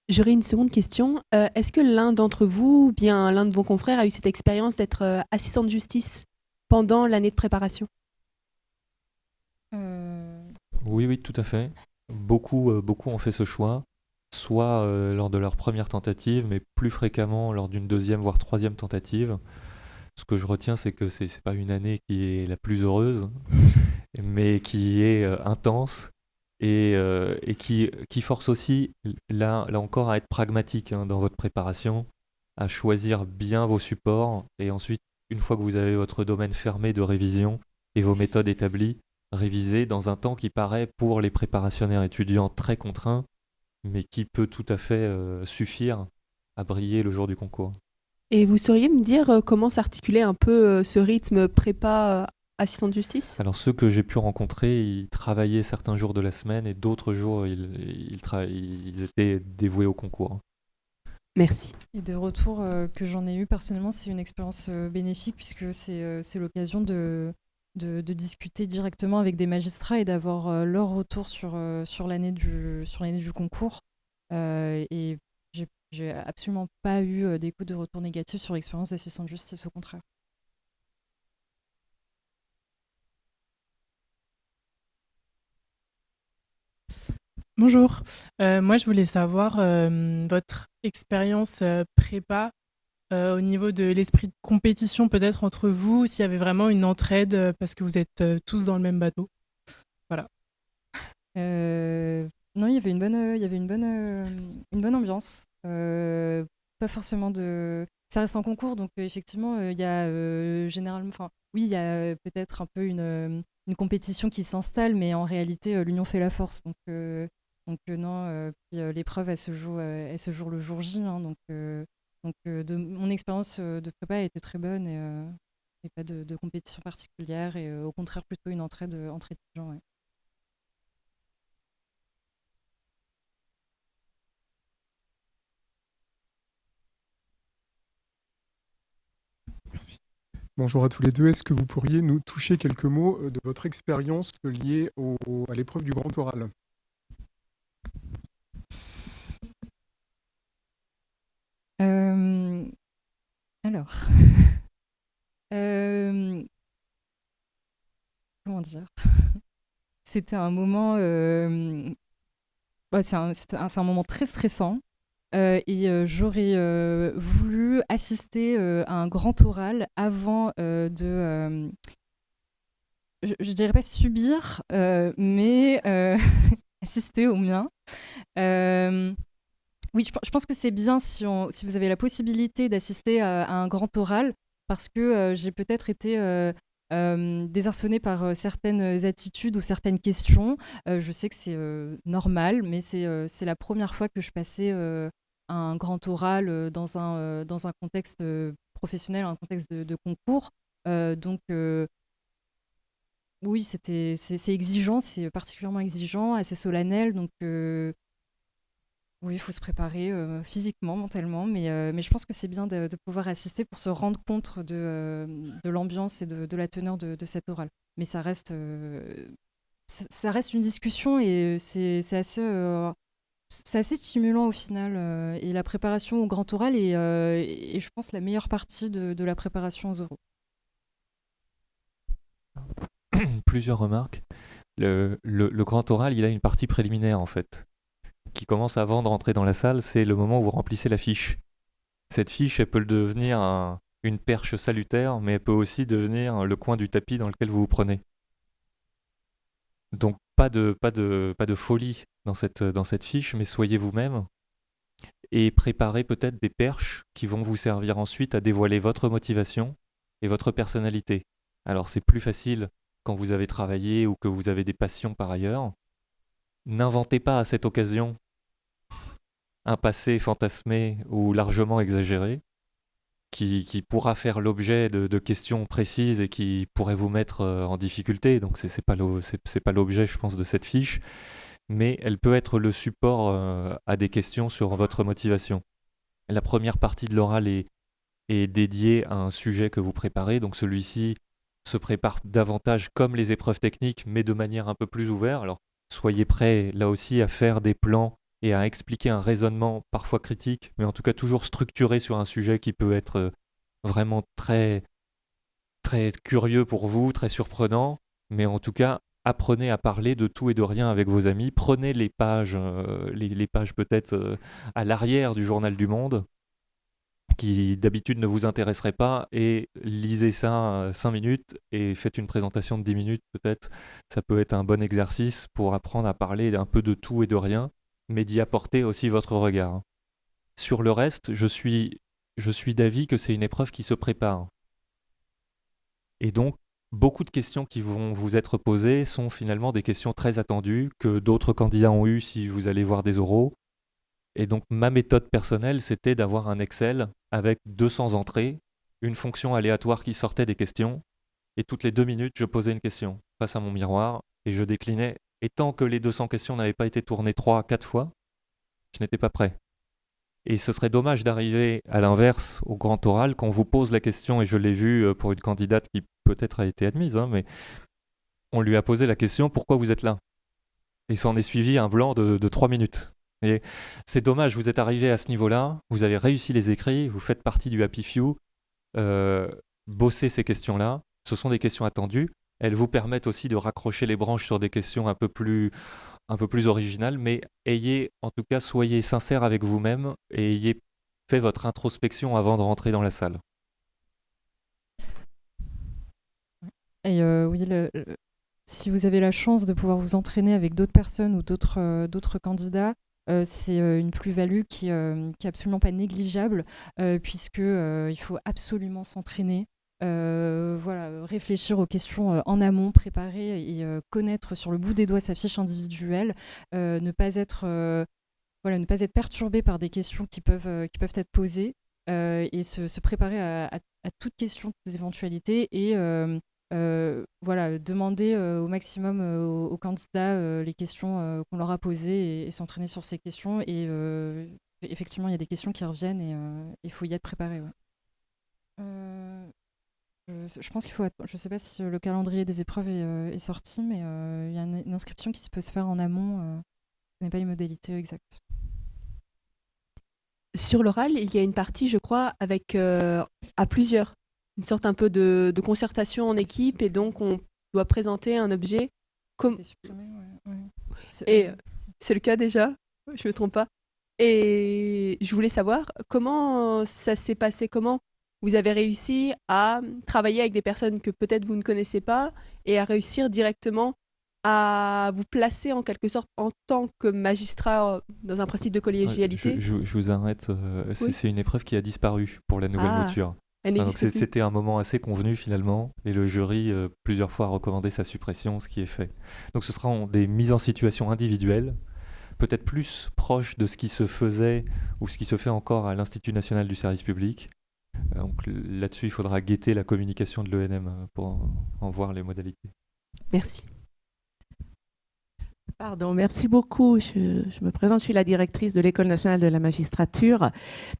[SPEAKER 7] J'aurais une seconde question. Est-ce que l'un d'entre vous ou bien l'un de vos confrères a eu cette expérience d'être assistant de justice pendant l'année de préparation ?
[SPEAKER 2] Oui, tout à fait. Beaucoup ont fait ce choix, soit lors de leur première tentative, mais plus fréquemment lors d'une deuxième, voire troisième tentative. Ce que je retiens, c'est que c'est pas une année qui est la plus heureuse, mais qui est intense, et qui force aussi, là encore, à être pragmatique, hein, dans votre préparation, à choisir bien vos supports, et ensuite, une fois que vous avez votre domaine fermé de révision et vos méthodes établies, réviser dans un temps qui paraît pour les préparationnaires étudiants très contraint, mais qui peut tout à fait suffire à briller le jour du concours.
[SPEAKER 7] Et vous sauriez me dire comment s'articulait un peu ce rythme prépa assistant de justice ?
[SPEAKER 2] Alors ceux que j'ai pu rencontrer, ils travaillaient certains jours de la semaine, et d'autres jours, ils étaient dévoués au concours.
[SPEAKER 7] Merci.
[SPEAKER 1] Et des retours que j'en ai eu personnellement, c'est une expérience bénéfique, puisque c'est l'occasion de de discuter directement avec des magistrats et d'avoir leur retour sur l'année du concours. Et j'ai absolument pas eu d'écho de retour négatif sur l'expérience d'assistant de justice, au contraire.
[SPEAKER 12] Bonjour. Moi, je voulais savoir votre expérience prépa au niveau de l'esprit de compétition, peut-être entre vous, s'il y avait vraiment une entraide parce que vous êtes tous dans le même bateau. Voilà.
[SPEAKER 1] Non, il y avait une bonne ambiance. Pas forcément de. Ça reste un concours, donc effectivement, il y a généralement. Enfin, oui, il y a peut-être un peu une compétition qui s'installe, mais en réalité, l'union fait la force. Donc non, puis, l'épreuve, elle se joue le jour J. Hein, donc, mon expérience de prépa a été très bonne et pas de compétition particulière. Et au contraire, plutôt une entraide entre étudiants. Ouais.
[SPEAKER 13] Bonjour à tous les deux. Est-ce que vous pourriez nous toucher quelques mots de votre expérience liée à l'épreuve du grand oral?
[SPEAKER 1] Alors, comment dire? C'était un moment, c'est un moment très stressant. Et j'aurais voulu assister à un grand oral avant de, je dirais pas subir, mais assister au mien. Oui, je pense que c'est bien si vous avez la possibilité d'assister à un grand oral, parce que j'ai peut-être été désarçonnée par certaines attitudes ou certaines questions. Je sais que c'est normal, mais c'est la première fois que je passais un grand oral dans un contexte professionnel, un contexte de concours. Donc, oui, c'est exigeant, c'est particulièrement exigeant, assez solennel. Donc, oui, il faut se préparer physiquement, mentalement, mais je pense que c'est bien de pouvoir assister pour se rendre compte de l'ambiance et de la teneur de cet oral. Mais ça reste une discussion et c'est assez stimulant au final. Et la préparation au grand oral est, je pense, la meilleure partie de la préparation aux oraux.
[SPEAKER 2] Plusieurs remarques. Le grand oral, il a une partie préliminaire en fait, qui commence avant de rentrer dans la salle. C'est le moment où vous remplissez la fiche. Cette fiche, elle peut devenir une perche salutaire, mais elle peut aussi devenir le coin du tapis dans lequel vous vous prenez. Donc pas de folie dans cette fiche, mais soyez vous-même et préparez peut-être des perches qui vont vous servir ensuite à dévoiler votre motivation et votre personnalité. Alors c'est plus facile quand vous avez travaillé ou que vous avez des passions par ailleurs. N'inventez pas à cette occasion un passé fantasmé ou largement exagéré qui pourra faire l'objet de questions précises et qui pourrait vous mettre en difficulté. Donc c'est pas l'objet, je pense, de cette fiche, mais elle peut être le support à des questions sur votre motivation. La première partie de l'oral est dédiée à un sujet que vous préparez, donc celui-ci se prépare davantage comme les épreuves techniques, mais de manière un peu plus ouverte. Alors soyez prêts là aussi à faire des plans et à expliquer un raisonnement parfois critique, mais en tout cas toujours structuré sur un sujet qui peut être vraiment très, très curieux pour vous, très surprenant, mais en tout cas, apprenez à parler de tout et de rien avec vos amis, prenez les pages, les pages peut-être à l'arrière du journal du Monde, qui d'habitude ne vous intéresserait pas, et lisez ça 5 minutes et faites une présentation de 10 minutes peut-être. Ça peut être un bon exercice pour apprendre à parler un peu de tout et de rien, mais d'y apporter aussi votre regard. Sur le reste, je suis d'avis que c'est une épreuve qui se prépare. Et donc, beaucoup de questions qui vont vous être posées sont finalement des questions très attendues que d'autres candidats ont eues si vous allez voir des oraux. Et donc, ma méthode personnelle, c'était d'avoir un Excel avec 200 entrées, une fonction aléatoire qui sortait des questions, et toutes les 2 minutes, je posais une question face à mon miroir et je déclinais. Et tant que les 200 questions n'avaient pas été tournées 3 à 4 fois, je n'étais pas prêt. Et ce serait dommage d'arriver à l'inverse au grand oral, quand on vous pose la question, et je l'ai vu pour une candidate qui peut-être a été admise, hein, mais on lui a posé la question « Pourquoi vous êtes là ?» Et s'en est suivi un blanc de 3 minutes. Et c'est dommage, vous êtes arrivé à ce niveau-là, vous avez réussi les écrits, vous faites partie du Happy Few, bossez ces questions-là, ce sont des questions attendues, elles vous permettent aussi de raccrocher les branches sur des questions un peu plus originales, mais soyez sincère avec vous-même et ayez fait votre introspection avant de rentrer dans la salle.
[SPEAKER 1] Et oui, si vous avez la chance de pouvoir vous entraîner avec d'autres personnes ou d'autres candidats, c'est une plus-value qui est absolument pas négligeable, puisque il faut absolument s'entraîner, réfléchir aux questions en amont, préparer et connaître sur le bout des doigts sa fiche individuelle, ne pas être perturbé par des questions qui peuvent être posées, et se préparer à toute question, toutes éventualités, et demander au maximum aux candidats les questions qu'on leur a posées, et s'entraîner sur ces questions. Et effectivement, il y a des questions qui reviennent, et il faut y être préparé. Ouais. Je pense qu'il faut je ne sais pas si le calendrier des épreuves est sorti, mais il y a une inscription qui peut se faire en amont. Ce n'est pas une modalité exacte.
[SPEAKER 7] Sur l'oral, il y a une partie, je crois, avec à plusieurs. Une sorte un peu de concertation en équipe, et donc on doit présenter un objet. Et c'est le cas déjà, je ne me trompe pas. Et je voulais savoir comment ça s'est passé, comment vous avez réussi à travailler avec des personnes que peut-être vous ne connaissez pas, et à réussir directement à vous placer en quelque sorte en tant que magistrat dans un principe de collégialité.
[SPEAKER 2] Je vous arrête, c'est une épreuve qui a disparu pour la nouvelle mouture. Donc c'était un moment assez convenu finalement, et le jury plusieurs fois a recommandé sa suppression, ce qui est fait. Donc ce sera des mises en situation individuelles, peut-être plus proches de ce qui se faisait ou ce qui se fait encore à l'Institut national du service public. Donc là-dessus, il faudra guetter la communication de l'ENM pour en voir les modalités.
[SPEAKER 7] Merci.
[SPEAKER 14] Pardon, merci beaucoup. Je me présente, je suis la directrice de l'École nationale de la magistrature.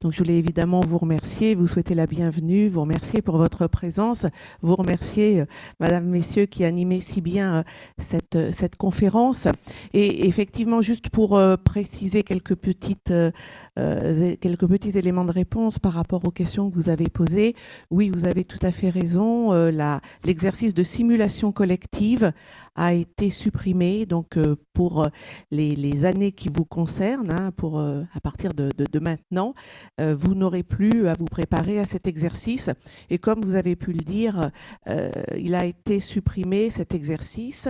[SPEAKER 14] Donc, je voulais évidemment vous remercier, vous souhaiter la bienvenue, vous remercier pour votre présence, vous remercier, Madame, Messieurs, qui animaient si bien cette conférence. Et effectivement, juste pour préciser quelques petits éléments de réponse par rapport aux questions que vous avez posées. Oui, vous avez tout à fait raison. L'exercice de simulation collective a été supprimé, donc pour les années qui vous concernent, hein, à partir de maintenant, vous n'aurez plus à vous préparer à cet exercice. Et comme vous avez pu le dire, il a été supprimé cet exercice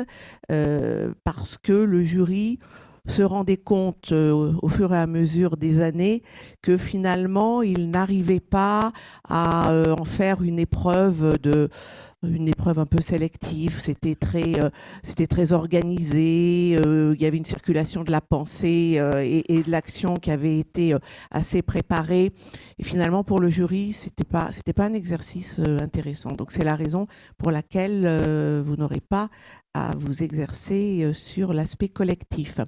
[SPEAKER 14] parce que le jury se rendait compte au fur et à mesure des années que finalement, il n'arrivait pas à en faire une épreuve un peu sélective. C'était très organisé, il y avait une circulation de la pensée et de l'action qui avait été assez préparée, et finalement pour le jury c'était pas un exercice intéressant. Donc c'est la raison pour laquelle vous n'aurez pas à vous exercer sur l'aspect collectif.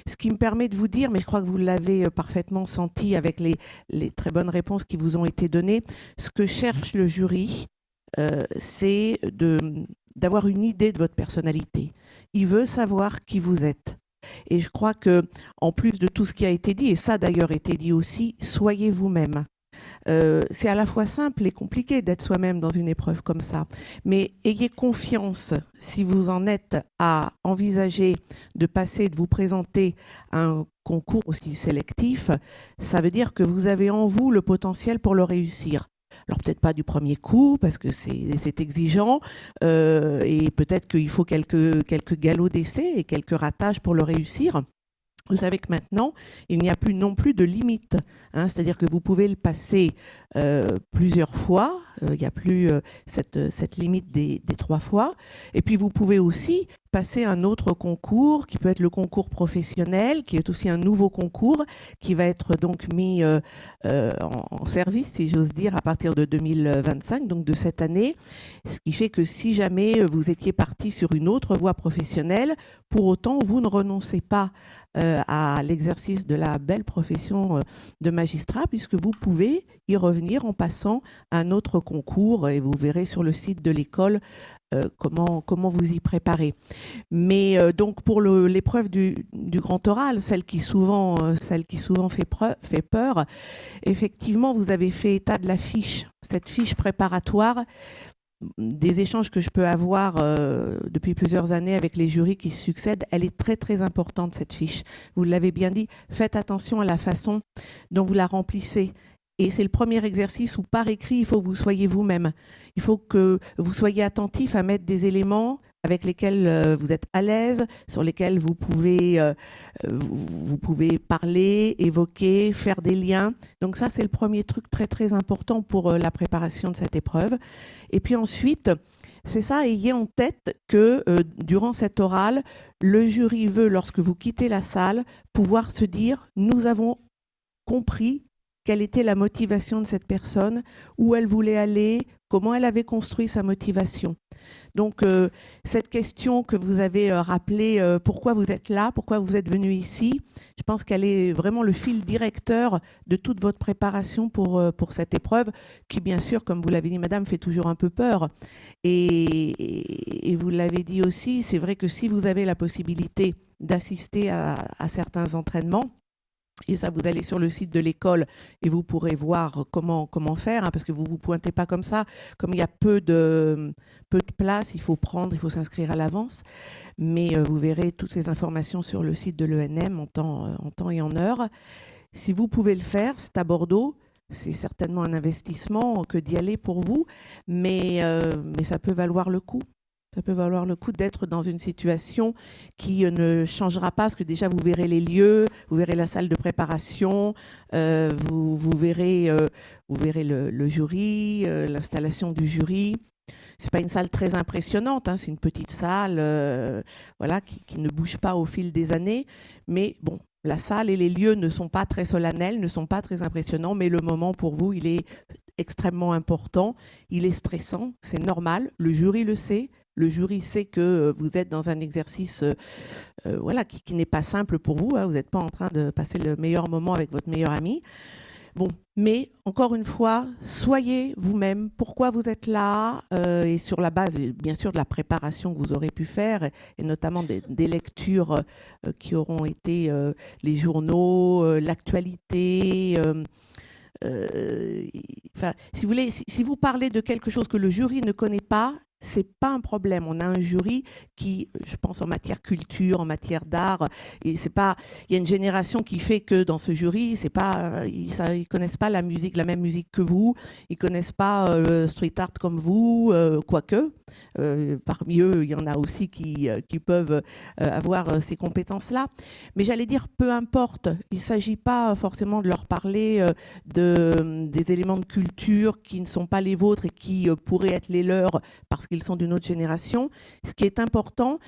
[SPEAKER 14] Ce qui me permet de vous dire, mais je crois que vous l'avez parfaitement senti avec les très bonnes réponses qui vous ont été données, ce que cherche le jury, c'est d'avoir une idée de votre personnalité. Il veut savoir qui vous êtes. Et je crois que, en plus de tout ce qui a été dit, et ça d'ailleurs a été dit aussi, soyez vous-même. C'est à la fois simple et compliqué d'être soi-même dans une épreuve comme ça. Mais ayez confiance, si vous en êtes à envisager de passer, de vous présenter à un concours aussi sélectif, ça veut dire que vous avez en vous le potentiel pour le réussir. Alors peut-être pas du premier coup parce que c'est exigeant et peut-être qu'il faut quelques galops d'essai et quelques ratages pour le réussir. Vous savez que maintenant, il n'y a plus non plus de limite, hein, c'est-à-dire que vous pouvez le passer plusieurs fois, il n'y a plus cette limite des 3 fois, et puis vous pouvez aussi passer un autre concours qui peut être le concours professionnel, qui est aussi un nouveau concours qui va être donc mis en service, si j'ose dire, à partir de 2025, donc de cette année, ce qui fait que si jamais vous étiez parti sur une autre voie professionnelle, pour autant vous ne renoncez pas à l'exercice de la belle profession de magistrat, puisque vous pouvez y revenir en passant un autre concours et vous verrez sur le site de l'école comment vous y préparez. Mais donc pour l'épreuve du grand oral, celle qui souvent fait peur, effectivement, vous avez fait état de la fiche, cette fiche préparatoire, des échanges que je peux avoir depuis plusieurs années avec les jurys qui succèdent. Elle est très très importante, cette fiche. Vous l'avez bien dit, faites attention à la façon dont vous la remplissez. Et c'est le premier exercice où par écrit, il faut que vous soyez vous-même. Il faut que vous soyez attentif à mettre des éléments avec lesquels vous êtes à l'aise, sur lesquels vous pouvez parler, évoquer, faire des liens. Donc ça, c'est le premier truc très très important pour la préparation de cette épreuve. Et puis ensuite, c'est ça, ayez en tête que durant cet oral, le jury veut, lorsque vous quittez la salle, pouvoir se dire « nous avons compris » quelle était la motivation de cette personne, où elle voulait aller, comment elle avait construit sa motivation. Donc, cette question que vous avez rappelée, pourquoi vous êtes là, pourquoi vous êtes venu ici, je pense qu'elle est vraiment le fil directeur de toute votre préparation pour cette épreuve, qui bien sûr, comme vous l'avez dit madame, fait toujours un peu peur. Et vous l'avez dit aussi, c'est vrai que si vous avez la possibilité d'assister à certains entraînements, et ça, vous allez sur le site de l'école et vous pourrez voir comment faire, hein, parce que vous ne vous pointez pas comme ça. Comme il y a peu de place, il faut s'inscrire à l'avance. Mais vous verrez toutes ces informations sur le site de l'ENM en temps et en heure. Si vous pouvez le faire, c'est à Bordeaux. C'est certainement un investissement que d'y aller pour vous, mais ça peut valoir le coup. Ça peut valoir le coup d'être dans une situation qui ne changera pas, parce que déjà vous verrez les lieux, vous verrez la salle de préparation, vous verrez le jury, l'installation du jury. C'est pas une salle très impressionnante, hein, c'est une petite salle voilà, qui ne bouge pas au fil des années. Mais bon, la salle et les lieux ne sont pas très solennels, ne sont pas très impressionnants, mais le moment pour vous, il est extrêmement important, il est stressant, c'est normal, le jury le sait. Le jury sait que vous êtes dans un exercice voilà, qui n'est pas simple pour vous. Hein. Vous n'êtes pas en train de passer le meilleur moment avec votre meilleur ami. Bon, mais encore une fois, soyez vous-même. Pourquoi vous êtes là et sur la base, bien sûr, de la préparation que vous aurez pu faire et notamment des lectures qui auront été les journaux, l'actualité. Enfin, si vous voulez, si vous parlez de quelque chose que le jury ne connaît pas, c'est pas un problème. On a un jury qui, je pense en matière culture, en matière d'art, et c'est pas, il y a une génération qui fait que dans ce jury, c'est pas, ils connaissent pas la même musique que vous, ils connaissent pas le street art comme vous, quoique. Parmi eux, il y en a aussi qui peuvent avoir ces compétences-là. Mais j'allais dire, peu importe, il ne s'agit pas forcément de leur parler des éléments de culture qui ne sont pas les vôtres et qui pourraient être les leurs parce qu'ils sont d'une autre génération. Ce qui est important,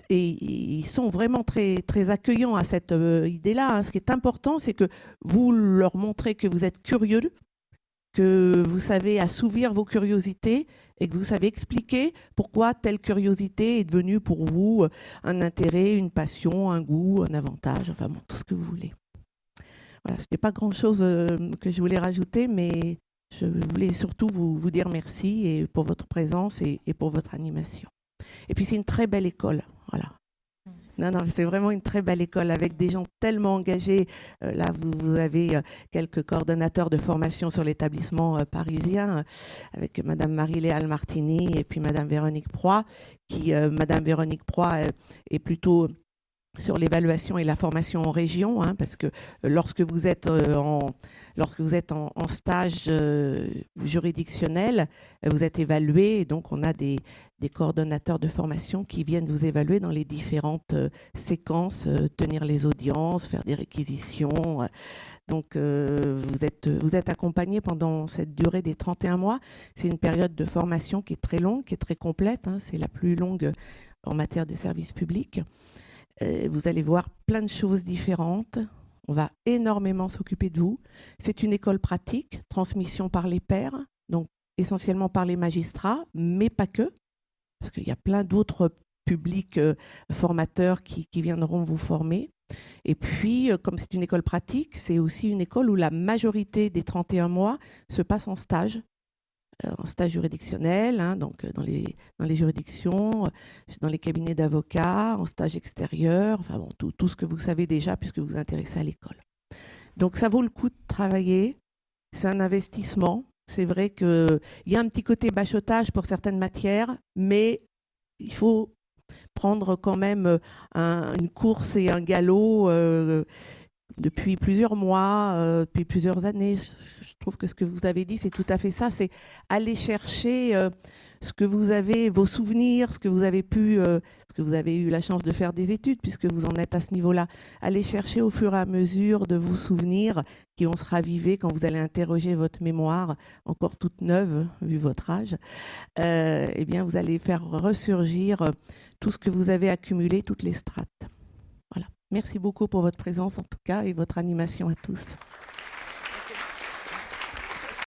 [SPEAKER 14] et ils sont vraiment très, très accueillants à cette idée-là, hein, ce qui est important, c'est que vous leur montrez que vous êtes curieux, que vous savez assouvir vos curiosités et que vous savez expliquer pourquoi telle curiosité est devenue pour vous un intérêt, une passion, un goût, un avantage, enfin bon, tout ce que vous voulez. Voilà, ce n'est pas grand-chose que je voulais rajouter, mais je voulais surtout vous dire merci et pour votre présence et pour votre animation. Et puis c'est une très belle école, voilà. Non, c'est vraiment une très belle école avec des gens tellement engagés. Là, vous avez quelques coordonnateurs de formation sur l'établissement parisien avec Madame Marie-Léal Martini et puis Madame Véronique Proy, Madame Véronique Proy est plutôt sur l'évaluation et la formation en région, hein, parce que lorsque vous êtes en stage juridictionnel, vous êtes évalué, et donc on a des coordonnateurs de formation qui viennent vous évaluer dans les différentes séquences, tenir les audiences, faire des réquisitions. Donc vous êtes accompagné pendant cette durée des 31 mois. C'est une période de formation qui est très longue, qui est très complète, hein, c'est la plus longue en matière de service public. Vous allez voir plein de choses différentes. On va énormément s'occuper de vous. C'est une école pratique, transmission par les pairs, donc essentiellement par les magistrats, mais pas que, parce qu'il y a plein d'autres publics formateurs qui viendront vous former. Et puis, comme c'est une école pratique, c'est aussi une école où la majorité des 31 mois se passe en stage. en stage juridictionnel, hein, donc dans les juridictions, dans les cabinets d'avocats, en stage extérieur, enfin bon, tout ce que vous savez déjà puisque vous vous intéressez à l'école. Donc ça vaut le coup de travailler, c'est un investissement. C'est vrai qu'il y a un petit côté bachotage pour certaines matières, mais il faut prendre quand même une course et un galop depuis plusieurs mois, depuis plusieurs années. Je trouve que ce que vous avez dit, c'est tout à fait ça. C'est aller chercher ce que vous avez, vos souvenirs, ce que vous avez pu, ce que vous avez eu la chance de faire des études, puisque vous en êtes à ce niveau-là. Aller chercher au fur et à mesure de vos souvenirs qui vont se raviver quand vous allez interroger votre mémoire, encore toute neuve, vu votre âge. Eh bien, vous allez faire ressurgir tout ce que vous avez accumulé, toutes les strates. Voilà. Merci beaucoup pour votre présence en tout cas et votre animation à tous.